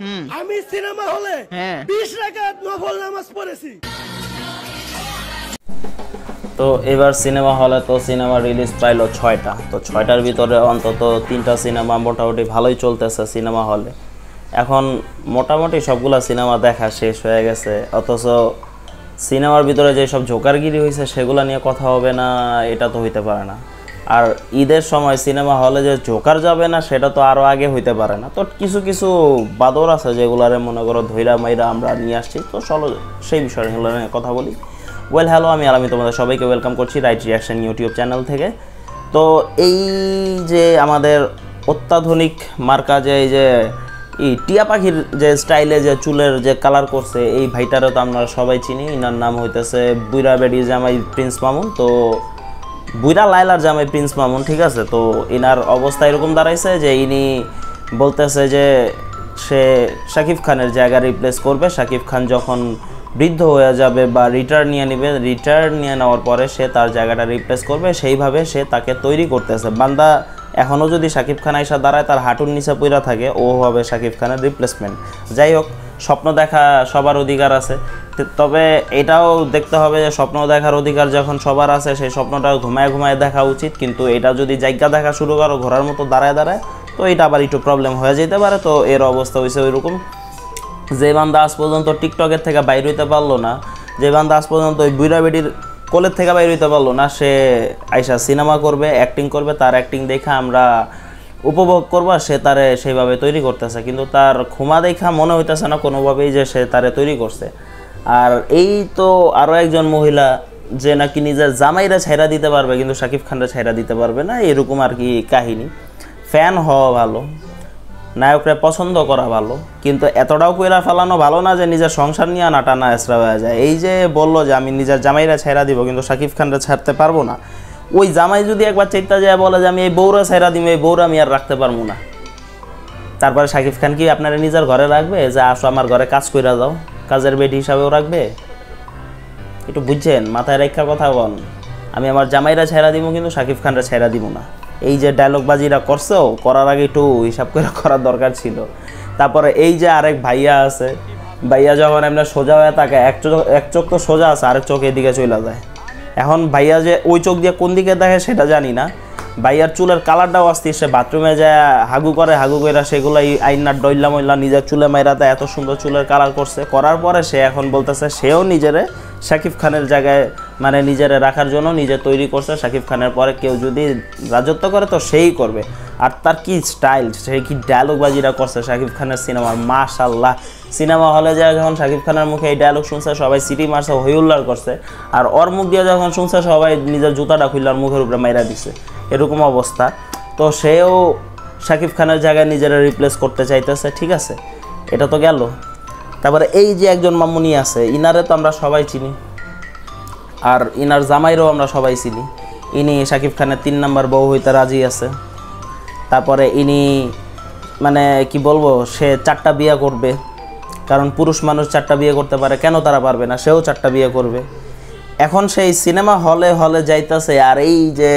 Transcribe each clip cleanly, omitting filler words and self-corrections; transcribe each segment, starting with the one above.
আমি সিনেমা হলে 20 রাকাত নফল নামাজ পড়েছি। তো এবার সিনেমা হলে তো সিনেমা রিলিজ পাইলো 6টা, তো 6টার ভিতরে অন্তত 3টা সিনেমা মোটামুটি ভালোই চলতেছে সিনেমা হলে। এখন মোটামুটি সবগুলা সিনেমা দেখা শেষ হয়ে গেছে, অথচ সিনেমার ভিতরে যেসব জোকারগিরি হয়েছে সেগুলো নিয়ে কথা হবে না, এটা তো হইতে পারে না। আর ঈদের সময় সিনেমা হলে যে জোকার যাবে না সেটা তো আরও আগে হইতে পারে না। তো কিছু কিছু বাদর আছে যেগুলারে মনে করো ধৈরা মাইরা আমরা নিয়ে আসছি, তো চলো সেই বিষয়গুলো নিয়ে কথা বলি। হ্যালো, আমি আলামি, তোমাদের সবাইকে ওয়েলকাম করছি রাইট রিয়াকশন ইউটিউব চ্যানেল থেকে। তো এই যে আমাদের অত্যাধুনিক মার্কা যে এই যে টিয়া পাখির যে স্টাইলে যে চুলের যে কালার করছে, এই ভাইটারও তো আমরা সবাই চিনি। ইনার নাম হইতেছে বুইরা বেডি জামাই প্রিন্স মামুন। তো বুইরা লাইলার জামাই প্রিন্স মামুন, ঠিক আছে। তো ইনার অবস্থা এরকম দাঁড়াইছে যে ইনি বলতেছে যে সে শাকিব খানের জায়গা রিপ্লেস করবে। শাকিব খান যখন বৃদ্ধ হয়ে যাবে বা রিটায়ার নিয়ে নেবে, রিটায়ার নিয়ে নেওয়ার পরে সে তার জায়গাটা রিপ্লেস করবে, সেইভাবে সে তাকে তৈরি করতেছে। বান্দা এখনও যদি শাকিব খান আইসা দাঁড়ায় তার হাঁটুর নিচে পইরা থাকে, ও হবে শাকিব খানের রিপ্লেসমেন্ট। যাই হোক, স্বপ্ন দেখা সবার অধিকার আছে, তবে এটাও দেখতে হবে যে স্বপ্ন দেখার অধিকার যখন সবার আছে, সেই স্বপ্নটা ঘুমায় ঘুমায় দেখা উচিত। কিন্তু এটা যদি জায়গা দেখা শুরু করো ঘোরার মতো দাঁড়ায় দাঁড়ায়, তো এটা আবার একটু প্রবলেম হয়ে যেতে পারে। তো এর অবস্থা হয়েছে ওইরকম। যে বান্দা আজ পর্যন্ত টিকটকের থেকে বাইর হইতে পারলো না, যে বান্দা আজ পর্যন্ত ওই বুইরা বেডির কোলের থেকে বাইর হইতে পারলো না, সে আইসা সিনেমা করবে, অ্যাক্টিং করবে, তার অ্যাক্টিং দেখে আমরা উপভোগ করবো, সে তারে সেইভাবে তৈরি করতেছে। কিন্তু তার ক্ষমা দেখা মনে হইতেছে না কোনোভাবেই যে সে তারে তৈরি করছে। আর এই তো আরও একজন মহিলা যে নাকি নিজের জামাইরা ছাইরা দিতে পারবে কিন্তু শাকিব খানরা ছাইরা দিতে পারবে না, এরকম আর কি কাহিনী। ফ্যান হওয়া ভালো, নায়করা পছন্দ করা ভালো, কিন্তু এতটাও কইরা ফেলানো ভালো না যে নিজের সংসার নিয়ে নাটানা এসরা হয়ে যায়। এই যে বললো যে আমি নিজের জামাইরা ছাইরা দিব কিন্তু শাকিব খানরা ছাড়তে পারবো না, ওই জামাই যদি একবার চেষ্টা যায় বলে যে আমি এই বউরা ছাইরা দিব, এই বউরা আমি আর রাখতে পারবো না, তারপরে শাকিব খান কি আপনারা নিজের ঘরে রাখবে যে আসো আমার ঘরে কাজ কইরা যাও, কাজের বেটি হিসাবেও রাখবে? একটু বুঝছেন, মাথায় রেখা কথা বল। আমি আমার জামাইরা ছাইরা দিব কিন্তু শাকিব খানরা ছাইরা দিব না। এই যে ডায়লগ বাজিরা করছো, করার আগে একটু হিসাব করে করার দরকার ছিল। তারপরে এই যে আরেক ভাইয়া আছে, ভাইয়া যখন এমনি সোজা হয়ে থাকে, এক চোখ তো সোজা আছে, আরেক চোখ এদিকে চলে যায়। এখন ভাইয়া যে ওই চোখ দিয়ে কোন দিকে দেখে সেটা জানি না। ভাইয়ার চুলের কালারটাও আসতে, সে বাথরুমে যায় হাগু করে, হাগু করে সেগুলো আইনার ডইলা মইলা নিজের চুলে মাইরাতে এত সুন্দর চুলের কালার করছে। করার পরে সে এখন বলতেছে সেও নিজেরে শাকিব খানের জায়গায় মানে নিজেরে রাখার জন্য নিজে তৈরি করছে। শাকিব খানের পরে কেউ যদি রাজত্ব করে তো সেই করবে। আর তার কি স্টাইল, সে কি ডায়লগ বাজিরা করছে শাকিব খানের সিনেমার, মাশাআল্লাহ। সিনেমা হলে যায় যখন শাকিব খানের মুখে এই ডায়লগ শুনছে সবাই সিটি মারছে, হইউল্লার করছে। আর ওর মুখ দিয়ে যখন শুনছে সবাই নিজের জুতাটা খুললার মুখের উপরে মাইরা দিচ্ছে, এরকম অবস্থা। তো সেও শাকিব খানের জায়গায় নিজেরা রিপ্লেস করতে চাইতেছে, ঠিক আছে, এটা তো গেল। তারপরে এই যে একজন মামুনি আছে, ইনারে তো আমরা সবাই চিনি, আর ইনার জামাইরও আমরা সবাই চিনি। ইনি শাকিব খানের 3 নম্বর বউ হইতে রাজি আছে। তারপরে ইনি মানে কি বলবো, সে 4টা বিয়ে করবে, কারণ পুরুষ মানুষ 4টা বিয়ে করতে পারে, কেন তারা পারবে না, সেও 4টা বিয়ে করবে। এখন সেই সিনেমা হলে হলে যাইতেছে, আর এই যে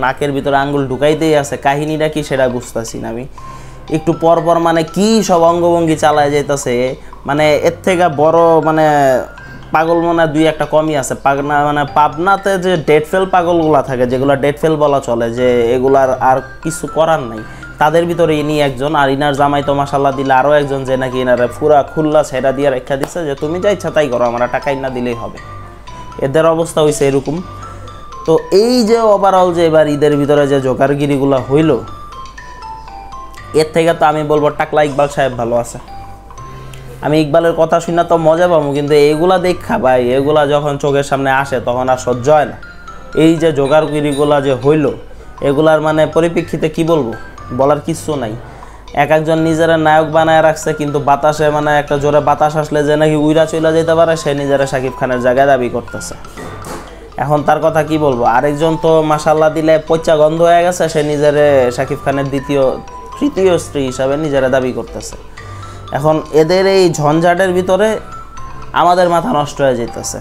নাকের ভিতরে আঙ্গুল ঢুকাইতেই আছে, কাহিনীটা কি সেটা বুঝতেছি না আমি। একটু পরপর মানে কি সব অঙ্গভঙ্গি চালায় যাইতেছে, মানে এর থেকে বড় মানে পাগল মনে 2-1টা কমই আছে। মানে পাবনাতে যে ডেড ফেল পাগলগুলা থাকে, যেগুলো ডেড ফেল বলা চলে, যে এগুলার আর কিছু করার নাই, তাদের ভিতরে ইনি একজন। আর ইনার জামাই তো মাশাআল্লাহ দিলে আরও একজন, যে নাকি ইনারে পুরা খুল্লা ছেড়া দিয়ে রেখা দিচ্ছে যে তুমি যা ইচ্ছা তাই করো, আমরা টাকাই না দিলেই হবে। এদের অবস্থা হয়েছে এরকম। তো এই যে ওভারঅল যে এবার ঈদের ভিতরে যে জোকারগিরিগুলো হইল, এর থেকে তো আমি বলবো টাকলা ইকবাল সাহেব ভালো আছে। আমি ইকবালের কথা শুনে তো মজা পাবো, কিন্তু এইগুলা দেখা ভাই, এগুলা যখন চোখের সামনে আসে তখন আর সহ্য হয় না। এই যে জোগাড়গিরিগুলা যে হইল, এগুলার মানে পরিপ্রেক্ষিতে কি বলবো, বলার কিচ্ছু নাই। একজন নিজেরা নায়ক বানায় রাখছে, কিন্তু বাতাসে মানে একটা জোরে বাতাস আসলে যে নাকি উইরা চলে যেতে পারে, সে নিজেরা শাকিব খানের জায়গায় দাবি করতেছে। এখন তার কথা কি বলবো। আরেকজন তো মাশাআল্লাহ দিলে পচা গন্ধ হয়ে গেছে, সে নিজেরে শাকিব খানের তৃতীয় স্ত্রী হিসাবে নিজেরা দাবি করতেছে। এখন এদের এই ঝঞ্ঝাটের ভিতরে আমাদের মাথা নষ্ট হয়ে যেতেছে।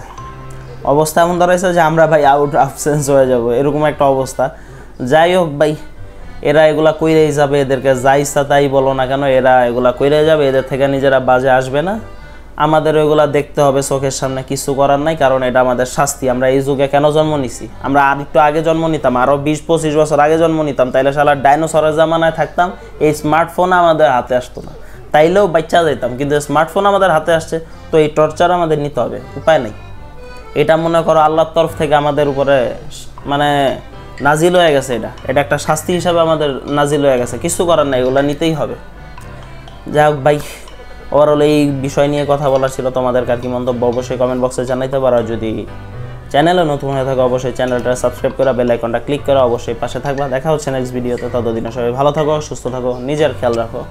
অবস্থা এমন দাঁড়াইছে যে আমরা ভাই আউট অফ সেন্স হয়ে যাব, এরকম একটা অবস্থা। যাই হোক ভাই, এরা এগুলা কইরেই যাবে, এদেরকে যা ইচ্ছা তাই বলো না কেন এরা এগুলা কইরে যাবে, এদের থেকে নিজেরা বাজে আসবে না। আমাদের ওইগুলা দেখতে হবে চোখের সামনে, কিছু করার নাই, কারণ এটা আমাদের শাস্তি। আমরা এই যুগে কেন জন্ম নিছি? আমরা আর একটু আগে জন্ম নিতাম, আরও 20-25 বছর আগে জন্ম নিতাম, তাইলে শালা ডাইনোসরের জামানায় থাকতাম, এই স্মার্টফোন আমাদের হাতে আসতো না, তাইলেও বাচ্চা যেতাম। কিন্তু স্মার্টফোন আমাদের হাতে আসছে, তো এই টর্চার আমাদের নিতে হবে, উপায় নেই। এটা মনে করো আল্লাহর তরফ থেকে আমাদের উপরে মানে নাজিল হয়ে গেছে, এটা একটা শাস্তি হিসাবে আমাদের নাজিল হয়ে গেছে, কিছু করার নাই, এগুলো নিতেই হবে। যাই হোক ভাই, ওভারঅল এই বিষয় নিয়ে কথা বলা ছিল। তোমাদের আর কি মন্তব্য অবশ্যই কমেন্ট বক্সে জানাইতে পারো। যদি চ্যানেলে নতুন হয়ে থাকে অবশ্যই চ্যানেলটা সাবস্ক্রাইব করে বেল আইকনটা ক্লিক করে অবশ্যই পাশে থাকবা। দেখা হচ্ছে নেক্সট ভিডিওতে, ততদিনে সবাই ভালো থাকো, সুস্থ থাকো, নিজের খেয়াল রাখো।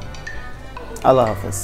আল্লাহ হাফেজ।